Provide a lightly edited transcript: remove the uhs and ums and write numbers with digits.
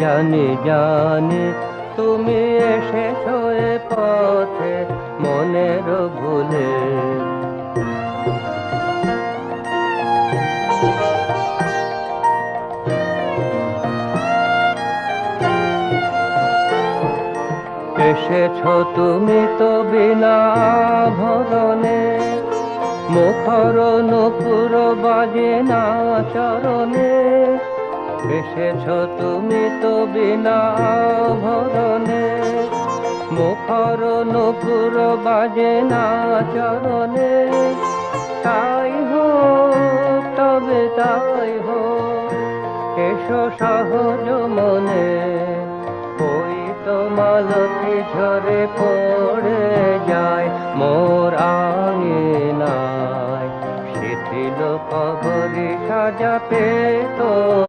জানি জানি তুমি এসেছো এ পথে মনের ভুলে। এসেছো তুমি তো বিনা ভরণে, মুখর নূপুর বাজে না চরণে। এসেছো তুমি তো বিনা ভরণে, মুখর নূপুর বাজে না চরণে। তাই হোক তবে তাই হোক, এসো সহজ মনে। ওই তো মালতী ঝরে পড়ে যায় মোর আঙিনায়, শিথিল কবরী সাজাতে তো